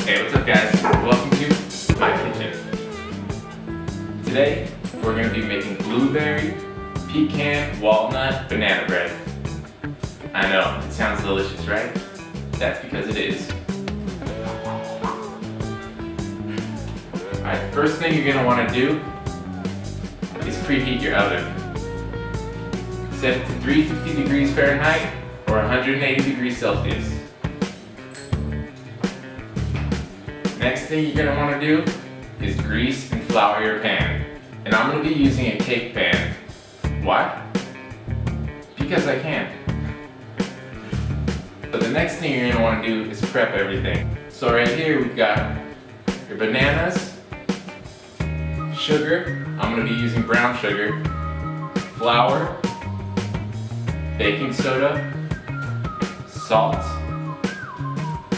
Hey, what's up guys? Welcome to my kitchen. Today, we're going to be making blueberry, pecan, walnut, banana bread. I know, it sounds delicious, right? That's because it is. Alright, first thing you're going to want to do is preheat your oven. Set it to 350 degrees Fahrenheit or 180 degrees Celsius. Next thing you're going to want to do is grease and flour your pan. And I'm going to be using a cake pan. Why? Because I can. So the next thing you're going to want to do is prep everything. So right here we've got your bananas, sugar, I'm going to be using brown sugar, flour, baking soda, salt,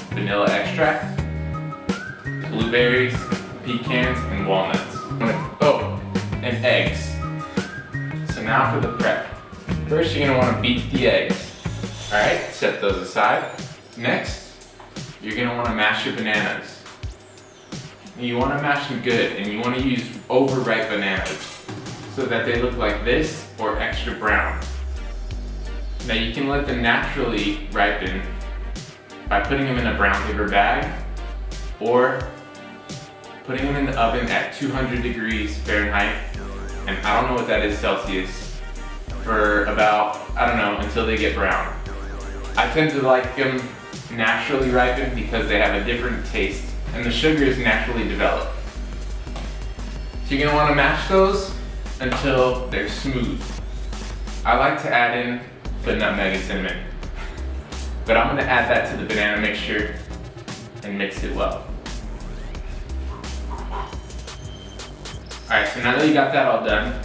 vanilla extract, blueberries, pecans, and walnuts. Oh, and eggs. So now for the prep. First you're going to want to beat the eggs. Alright, set those aside. Next, you're going to want to mash your bananas. You want to mash them good, and you want to use overripe bananas so that they look like this or extra brown. Now you can let them naturally ripen by putting them in a brown paper bag or putting them in the oven at 200 degrees Fahrenheit, and I don't know what that is Celsius, for about, I don't know, until they get brown. I tend to like them naturally ripened because they have a different taste and the sugar is naturally developed. So you're going to want to mash those until they're smooth. I like to add in the nutmeg and cinnamon, but I'm going to add that to the banana mixture and mix it well. Alright, so now that you got that all done,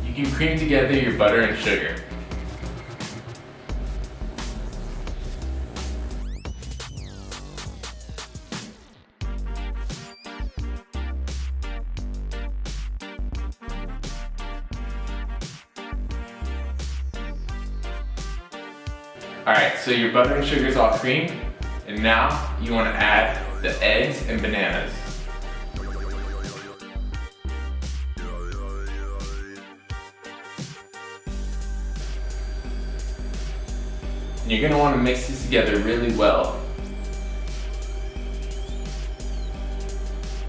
you can cream together your butter and sugar. Alright, so your butter and sugar is all creamed, and now you want to add the eggs and bananas. And you're going to want to mix this together really well.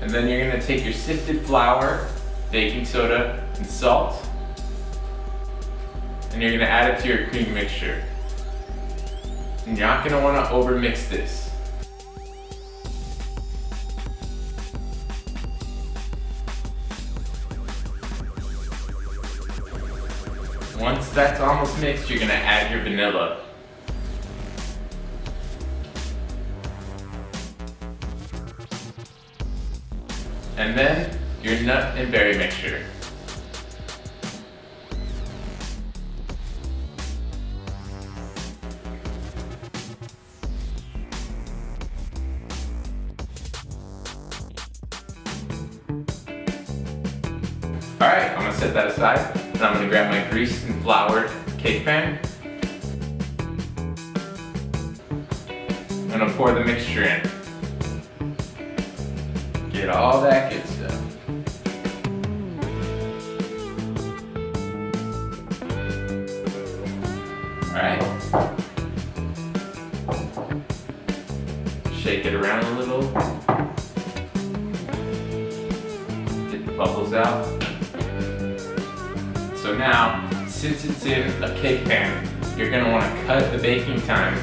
And then you're going to take your sifted flour, baking soda, and salt, and you're going to add it to your cream mixture. And you're not going to want to overmix this. Once that's almost mixed, you're going to add your vanilla. And then your nut and berry mixture. Alright, I'm going to set that aside, and I'm going to grab my greased and floured cake pan. I'm going to pour the mixture in. Get all that good stuff. Alright. Shake it around a little. Get the bubbles out. So now, since it's in a cake pan, you're going to want to cut the baking time,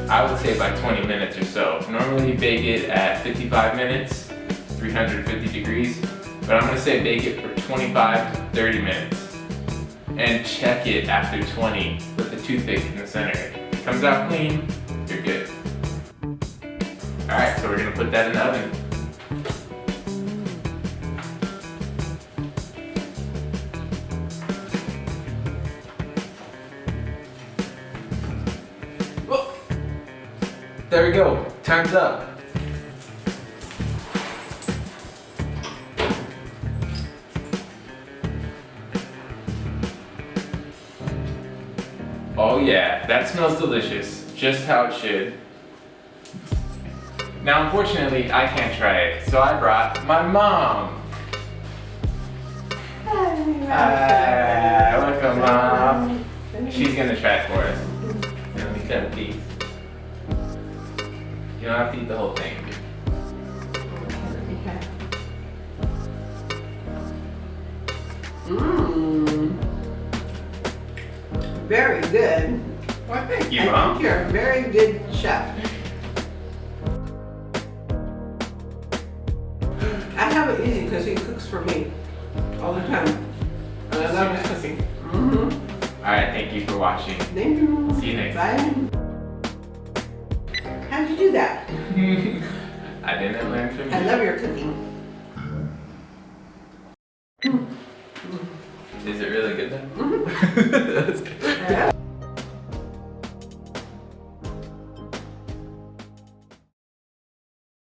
I would say by 20 minutes or so. Normally you bake it at 55 minutes, 350 degrees, but I'm going to say bake it for 25 to 30 minutes. And check it after 20 with the toothpick in the center. If it comes out clean, you're good. Alright, so we're going to put that in the oven. There we go, time's up. Oh yeah, that smells delicious, just how it should. Now, unfortunately, I can't try it, so I brought my mom. Hi, welcome, Mom. She's gonna try it for us. Let me cut a piece. You don't have to eat the whole thing. Mmm. Very good. Well, thank you, I Mom. think you're a very good chef. I have it easy because he cooks for me all the time. And I love his cooking. Mm-hmm. Alright, thank you for watching. Thank you. See you next Bye. How'd you do that? I didn't learn from you. I love your cooking. Is it really good then? Mm-hmm.